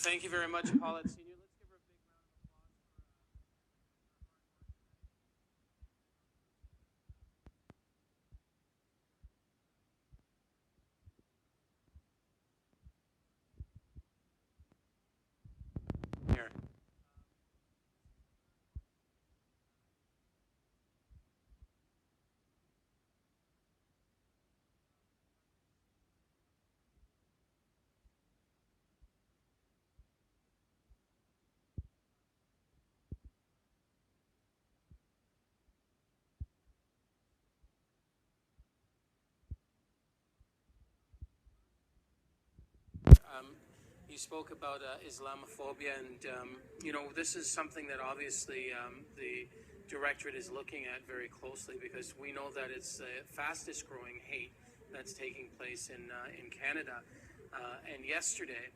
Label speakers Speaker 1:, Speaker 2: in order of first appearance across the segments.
Speaker 1: Thank you very much, Paulette Senior. Let's give her a big round of applause for here. You spoke about Islamophobia, and this is something that obviously the Directorate is looking at very closely, because we know that it's the fastest growing hate that's taking place in Canada. And yesterday,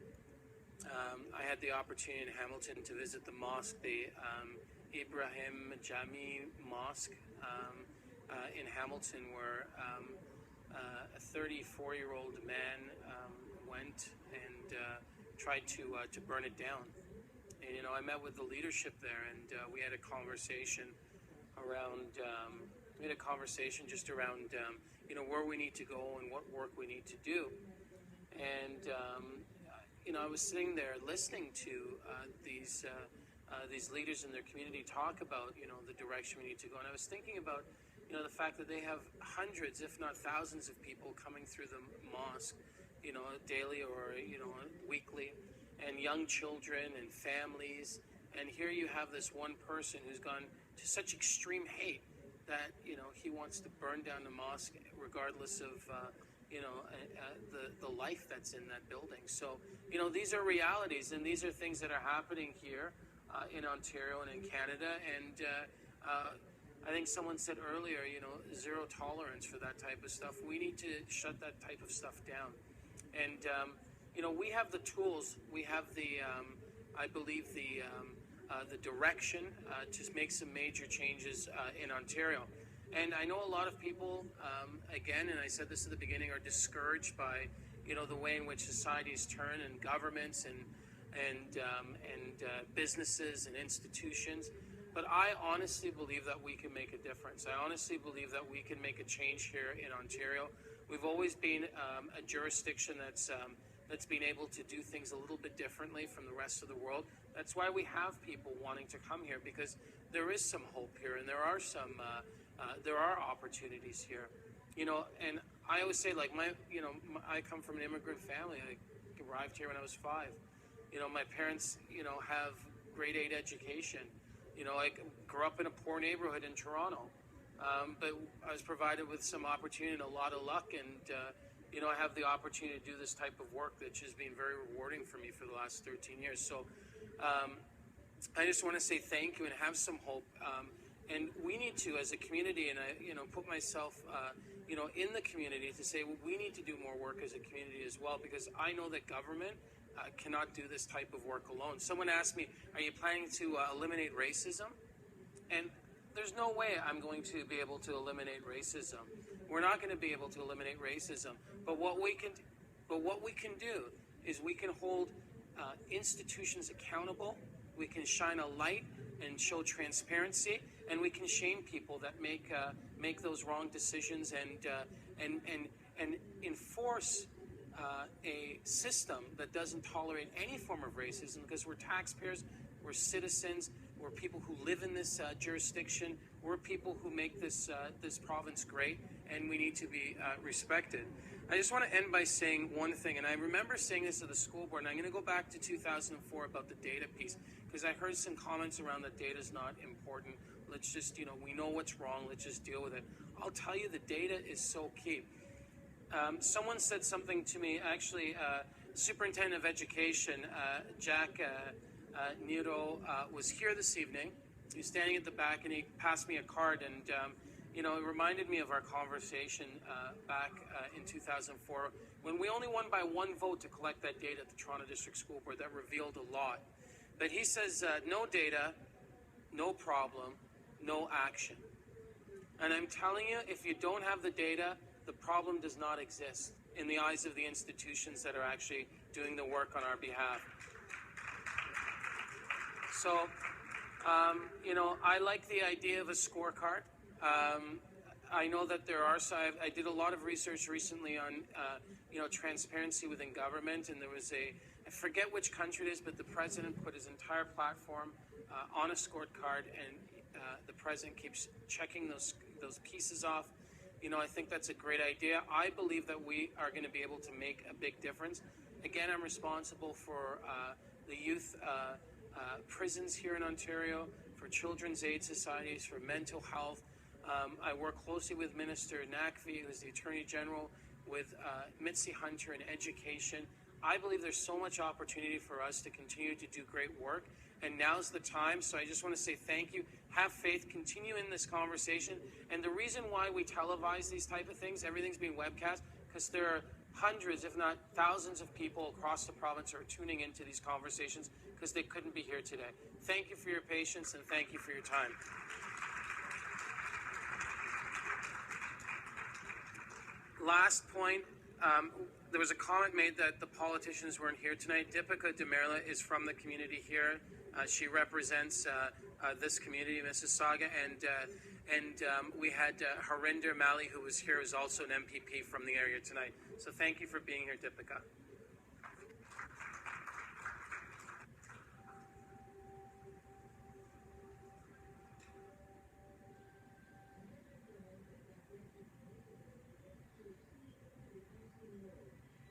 Speaker 1: I had the opportunity in Hamilton to visit the mosque, the Ibrahim Jami Mosque in Hamilton, where a 34-year-old man went and tried to burn it down. And I met with the leadership there, and we had a conversation around just around where we need to go and what work we need to do. And I was sitting there listening to these leaders in their community talk about the direction we need to go, and I was thinking about the fact that they have hundreds, if not thousands, of people coming through the mosque, daily or weekly, and young children and families. And here you have this one person who's gone to such extreme hate that he wants to burn down the mosque, regardless of the life that's in that building. So these are realities, and these are things that are happening here in Ontario and in Canada. And I think someone said earlier, zero tolerance for that type of stuff. We need to shut that type of stuff down. And we have the tools. We have the, I believe, the direction to make some major changes in Ontario. And I know a lot of people, again, and I said this at the beginning, are discouraged by the way in which societies turn, and governments and businesses and institutions. But I honestly believe that we can make a difference. I honestly believe that we can make a change here in Ontario. We've always been a jurisdiction that's been able to do things a little bit differently from the rest of the world. That's why we have people wanting to come here, because there is some hope here, and there are some there are opportunities here. And I always say, like, I come from an immigrant family. I arrived here when I was 5. My parents have grade 8 education. I grew up in a poor neighborhood in Toronto, but I was provided with some opportunity and a lot of luck, and I have the opportunity to do this type of work, which has been very rewarding for me for the last 13 years. So I just want to say thank you and have some hope. And we need to, as a community, and I put myself in the community to say, well, we need to do more work as a community as well, because I know that government cannot do this type of work alone. Someone asked me, are you planning to eliminate racism? And there's no way I'm going to be able to eliminate racism. We're not going to be able to eliminate racism. But what we can do is we can hold institutions accountable. We can shine a light and show transparency, and we can shame people that make those wrong decisions, and enforce a system that doesn't tolerate any form of racism, because we're taxpayers, we're citizens, we're people who live in this jurisdiction, we're people who make this province great, and we need to be respected. I just want to end by saying one thing, and I remember saying this to the school board, and I'm going to go back to 2004 about the data piece, because I heard some comments around that data is not important. Let's just, we know what's wrong, let's just deal with it. I'll tell you, the data is so key. Someone said something to me, actually, Superintendent of Education, Jack Nero, was here this evening. He was standing at the back, and he passed me a card, and it reminded me of our conversation back in 2004, when we only won by 1 vote to collect that data at the Toronto District School Board. That revealed a lot. But he says, no data, no problem, no action. And I'm telling you, if you don't have the data, the problem does not exist in the eyes of the institutions that are actually doing the work on our behalf. So, you know, I like the idea of a scorecard. I know that there are, so I did a lot of research recently on, you know, transparency within government, and there was I forget which country it is, but the president put his entire platform on a scorecard, and the president keeps checking those pieces off. You know, I think that's a great idea. I believe that we are going to be able to make a big difference. Again, I'm responsible for the youth prisons here in Ontario, for children's aid societies, for mental health. I work closely with Minister Nakvi, who's the Attorney General, with Mitzi Hunter in education. I believe there's so much opportunity for us to continue to do great work, and now's the time. So I just want to say thank you. Have faith. Continue in this conversation. And the reason why we televise these type of things, everything's being webcast, because there are hundreds, if not thousands of people across the province who are tuning into these conversations because they couldn't be here today. Thank you for your patience, and thank you for your time. Last point, there was a comment made that the politicians weren't here tonight. Deepika Demerla is from the community here. She represents this community, Mississauga, and we had Harinder Mali, who was here, who's also an MPP from the area tonight. So thank you for being here, Deepika.